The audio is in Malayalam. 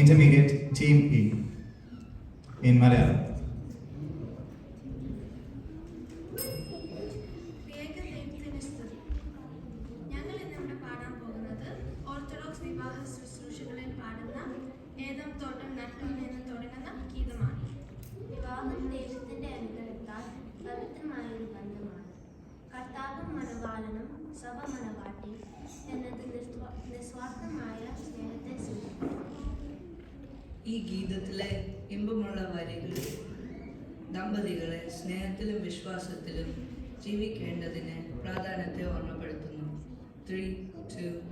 Intermediate Team E in Malayalam. ഞങ്ങൾ ഇന്നിവിടെ പാടാൻ പോകുന്നത് ഓർത്തഡോക്സ് വിവാഹ ശുശ്രൂഷകളിൽ പാടുന്ന ഏതം തോട്ടം നട്ടു എന്ന് തുടങ്ങുന്ന ഗീതമാണ്. വിവാഹം ദൈവത്തിന്റെ അനുഗ്രഹത്താൽ പവിത്രമായൊരു ബന്ധമാണ്. കർത്താവും മണവാളനും സഭ മണവാട്ടി എന്നത് നിസ്വാർത്ഥമായ സ്നേഹത്തെ സൂചിപ്പിക്കുന്നു. ഈ ഗീതത്തിലെ ഇമ്പമുള്ള വരികൾ ദമ്പതികളെ സ്നേഹത്തിലും വിശ്വാസത്തിലും ജീവിക്കേണ്ടതിന് പ്രാധാന്യത്തെ ഓർമ്മപ്പെടുത്തുന്നു. 3, 2